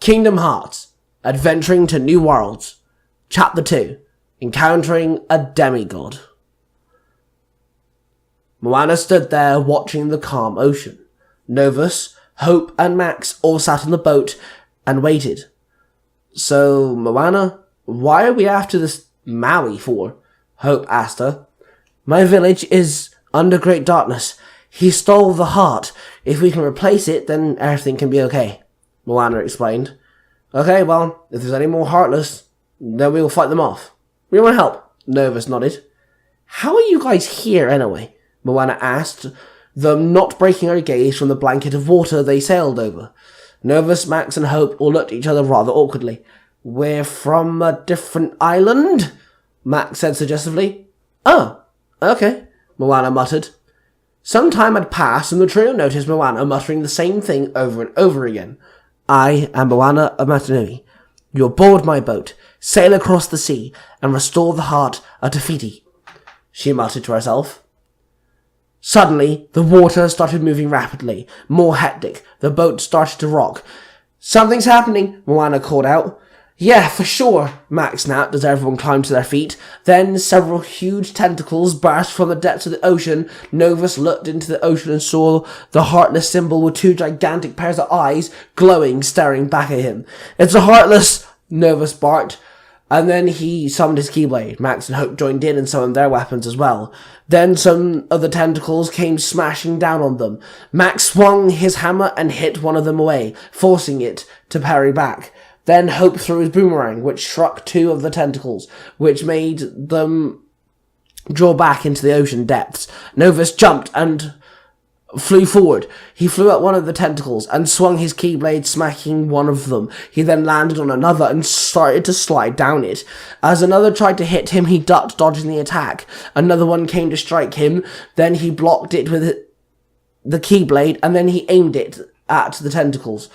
Kingdom Hearts, Adventuring to New Worlds, Chapter 2, Encountering a Demi-God. Moana stood there watching the calm ocean. Novus, Hope and Max all sat on the boat and waited. So, Moana, why are we after this Maui for? Hope asked her. My village is under great darkness. He stole the heart. If we can replace it, then everything can be okay, Moana explained. Okay, well, if there's any more Heartless, then we'll fight them off. We want help, Novus nodded. How are you guys here, anyway? Moana asked, them not breaking her gaze from the blanket of water they sailed over. Novus, Max, and Hope all looked at each other rather awkwardly. We're from a different island? Max said suggestively. Oh, okay, Moana muttered. Some time had passed, and the trio noticed Moana muttering the same thing over and over again. I am Moana of Matanui. You'll board my boat, sail across the sea, and restore the heart of Te Fiti, she muttered to herself. Suddenly, the water started moving rapidly, more hectic. The boat started to rock. Something's happening, Moana called out. Yeah, for sure, Max snapped as everyone climbed to their feet. Then several huge tentacles burst from the depths of the ocean. Novus looked into the ocean and saw the Heartless symbol with two gigantic pairs of eyes glowing, staring back at him. It's a Heartless, Novus barked. And then he summoned his Keyblade. Max and Hope joined in and summoned their weapons as well. Then some of the tentacles came smashing down on them. Max swung his hammer and hit one of them away, forcing it to parry back. Then Hope threw his boomerang, which struck two of the tentacles, which made them draw back into the ocean depths. Novus jumped and flew forward. He flew at one of the tentacles and swung his Keyblade, smacking one of them. He then landed on another and started to slide down it. As another tried to hit him, he ducked, dodging the attack. Another one came to strike him. Then he blocked it with the Keyblade, and then he aimed it at the tentacles.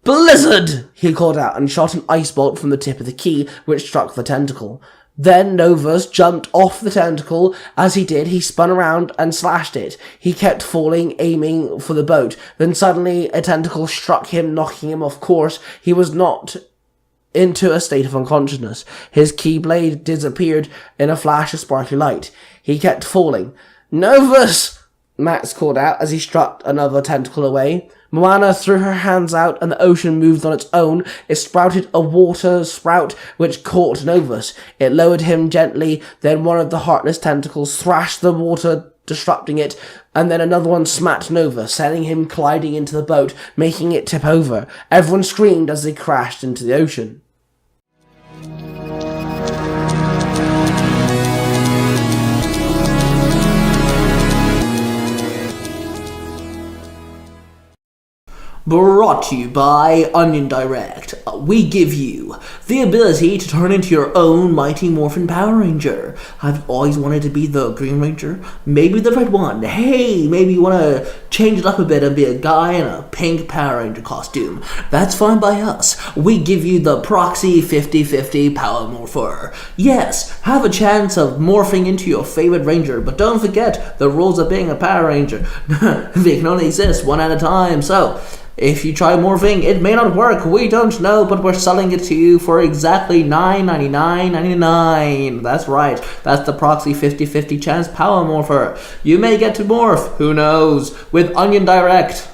Blizzard! He called out and shot an ice bolt from the tip of the key, which struck the tentacle. Then Novus jumped off the tentacle. As he did, he spun around and slashed it. He kept falling, aiming for the boat. Then suddenly a tentacle struck him, knocking him off course. He was knocked into a state of unconsciousness. His Keyblade disappeared in a flash of sparkly light. He kept falling. Novus! Max called out as he struck another tentacle away. Moana threw her hands out and the ocean moved on its own. It sprouted a water sprout which caught Novus. It lowered him gently. Then one of the Heartless tentacles thrashed the water, disrupting it, and then another one smacked Novus, sending him colliding into the boat, making it tip over. Everyone screamed as they crashed into the ocean. Brought to you by Onion Direct. We give you the ability to turn into your own Mighty Morphin Power Ranger. I've always wanted to be the Green Ranger, maybe the red one. Hey, maybe you want to change it up a bit and be a guy in a pink Power Ranger costume. That's fine by us. We give you the Proxy 50/50 Power Morpher. Yes, have a chance of morphing into your favorite Ranger, but don't forget the rules of being a Power Ranger. They can only exist one at a time, so if you try morphing, it may not work. We don't know, but we're selling it to you for exactly $9.99.99. That's right. That's the Proxy 50/50 Chance Power Morpher. You may get to morph, who knows, with Onion Direct.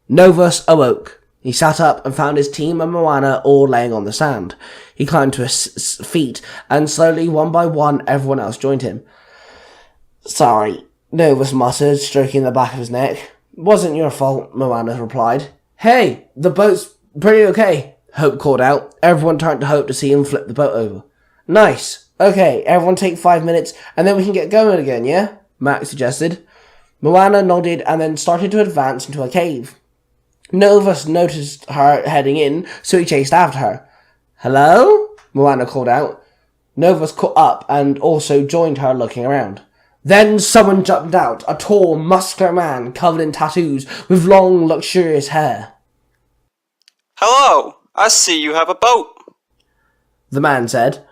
Novus awoke. He sat up and found his team and Moana all laying on the sand. He climbed to his feet, and slowly, one by one, everyone else joined him. Sorry, Novus muttered, stroking the back of his neck. Wasn't your fault, Moana replied. Hey, the boat's pretty okay, Hope called out. Everyone turned to Hope to see him flip the boat over. Nice. Okay, everyone take 5 minutes, and then we can get going again, yeah? Max suggested. Moana nodded and then started to advance into a cave. Novus noticed her heading in, so he chased after her. Hello? Moana called out. Novus caught up and also joined her, looking around. Then someone jumped out, a tall, muscular man covered in tattoos with long, luxurious hair. Hello, I see you have a boat. the man said.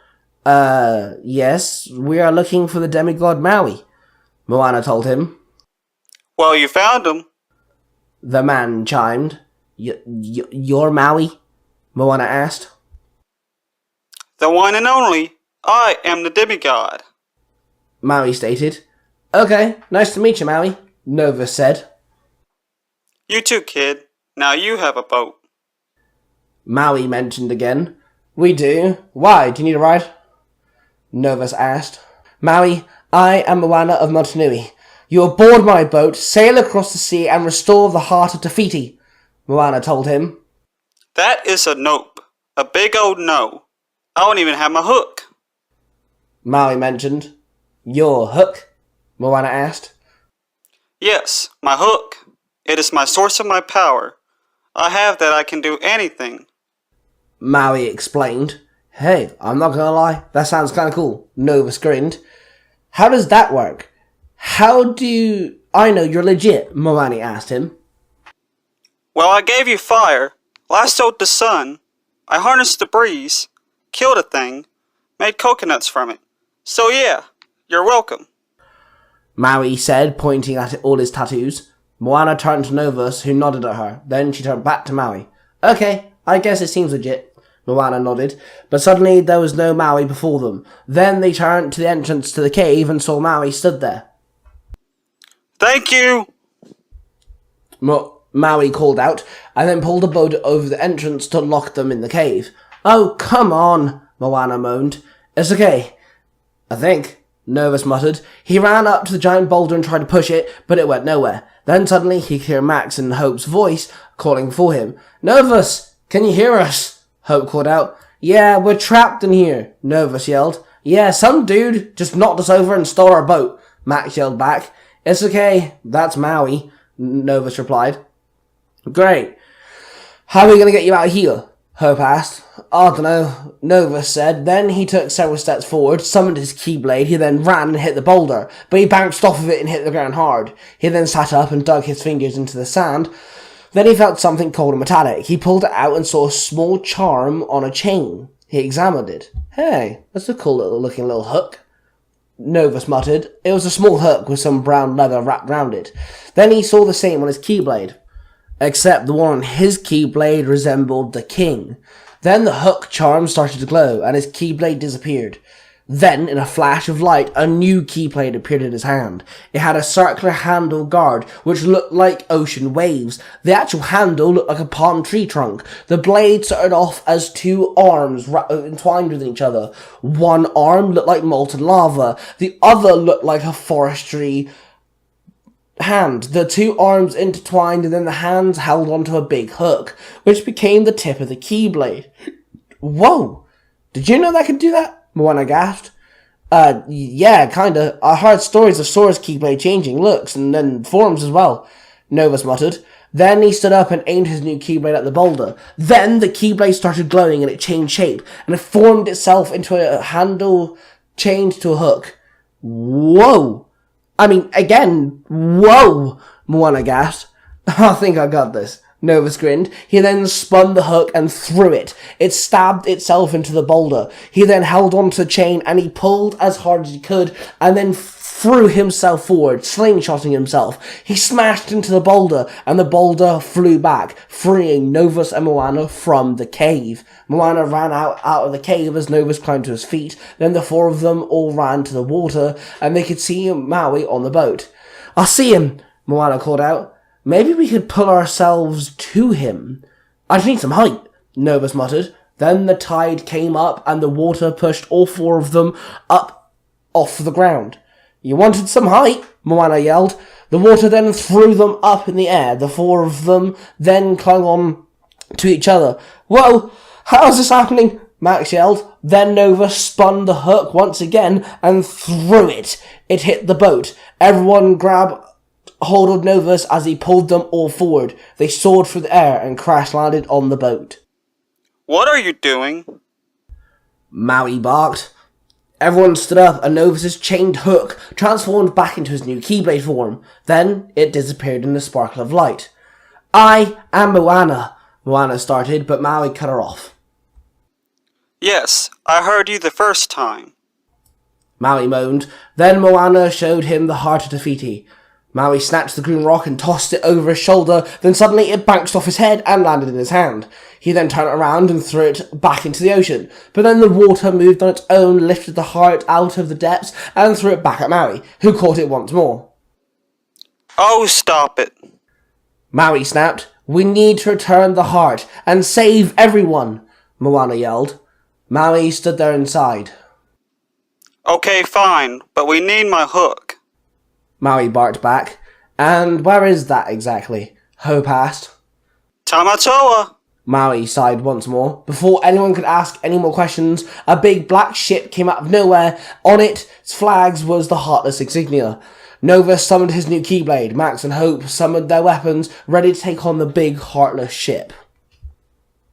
Yes, we are looking for the Demi-God Maui, Moana told him. Well, you found him, the man chimed. You're Maui? Moana asked. the one and only. I am the Demi-God, Maui stated. Okay, nice to meet you, Maui, Novus said. You too, kid. Now you have a boat. Maui mentioned again. We do. Why, do you need a ride? Novus asked. Maui, I am Moana of Motunui. You will board my boat, sail across the sea, and restore the heart of Te Fiti, Moana told him. That is a nope. A big old no. I don't even have my hook, Maui mentioned. Your hook? Moana asked. Yes, my hook. It is my source of my power. I have that I can do anything, Maui explained. Hey, I'm not gonna lie, that sounds kinda cool, Novus grinned. How does that work? How do I know you're legit? Moana asked him. Well, I gave you fire, lassoed the sun, I harnessed the breeze, killed a thing, made coconuts from it. So yeah, you're welcome, Maui said, pointing at all his tattoos. Moana turned to Novus, who nodded at her. Then she turned back to Maui. Okay, I guess it seems legit, Moana nodded. But suddenly there was no Maui before them. Then they turned to the entrance to the cave and saw Maui stood there. Thank you, Maui called out, and then pulled a boat over the entrance to lock them in the cave. Oh, come on, Moana moaned. It's okay, I think, Novus muttered. He ran up to the giant boulder and tried to push it, but it went nowhere. Then suddenly he could hear Max and Hope's voice calling for him. Novus, can you hear us? Hope called out. Yeah, we're trapped in here, Novus yelled. Yeah, some dude just knocked us over and stole our boat, Max yelled back. It's okay, that's Maui, Novus replied. Great. How are we going to get you out of here? Hope asked. I dunno, Novus said. Then he took several steps forward, summoned his keyblade, he then ran and hit the boulder, but he bounced off of it and hit the ground hard. He then sat up and dug his fingers into the sand. Then he felt something cold and metallic. He pulled it out and saw a small charm on a chain. He examined it. Hey, that's a cool looking little hook, Novus muttered. It was a small hook with some brown leather wrapped round it. Then he saw the same on his keyblade, except the one on his keyblade resembled the king. Then the hook charm started to glow, and his keyblade disappeared. Then, in a flash of light, a new keyblade appeared in his hand. It had a circular handle guard, which looked like ocean waves. The actual handle looked like a palm tree trunk. The blade started off as two arms entwined with each other. One arm looked like molten lava. The other looked like a forestry hand. The two arms intertwined, and then the hands held onto a big hook, which became the tip of the keyblade. Whoa! Did you know that could do that? Moana gasped. Yeah, kinda. I heard stories of Sora's keyblade changing looks and then forms as well, Novus muttered. Then he stood up and aimed his new keyblade at the boulder. Then the keyblade started glowing and it changed shape, and it formed itself into a handle chained to a hook. Whoa! I mean, again, whoa! Moana gasped. I think I got this, Novus grinned. He then spun the hook and threw it. It stabbed itself into the boulder. He then held onto the chain and he pulled as hard as he could and then threw himself forward, slingshotting himself. He smashed into the boulder and the boulder flew back, freeing Novus and Moana from the cave. Moana ran out of the cave as Novus climbed to his feet. Then the four of them all ran to the water and they could see Maui on the boat. I see him, Moana called out. Maybe we could pull ourselves to him. I just need some height, Novus muttered. Then the tide came up and the water pushed all four of them up off the ground. You wanted some height? Moana yelled. The water then threw them up in the air. The four of them then clung on to each other. Whoa! How's this happening? Max yelled. Then Novus spun the hook once again and threw it. It hit the boat. Everyone grabbed hold of Novus as he pulled them all forward. They soared through the air and crash-landed on the boat. What are you doing? Maui barked. Everyone stood up and Novus's chained hook transformed back into his new keyblade form. Then it disappeared in a sparkle of light. I am Moana, Moana started, but Maui cut her off. Yes, I heard you the first time. Maui moaned. Then Moana showed him the heart of Te Fiti. Maui snatched the green rock and tossed it over his shoulder, then suddenly it bounced off his head and landed in his hand. He then turned around and threw it back into the ocean, but then the water moved on its own, lifted the heart out of the depths, and threw it back at Maui, who caught it once more. Oh, stop it. Maui snapped. We need to return the heart and save everyone, Moana yelled. Maui stood there inside. Okay, fine, but we need my hook. Maui barked back. And where is that exactly? Hope asked. Tamatoa! Maui sighed once more. Before anyone could ask any more questions, a big black ship came out of nowhere. On its flags was the Heartless insignia. Nova summoned his new Keyblade. Max and Hope summoned their weapons, ready to take on the big Heartless ship.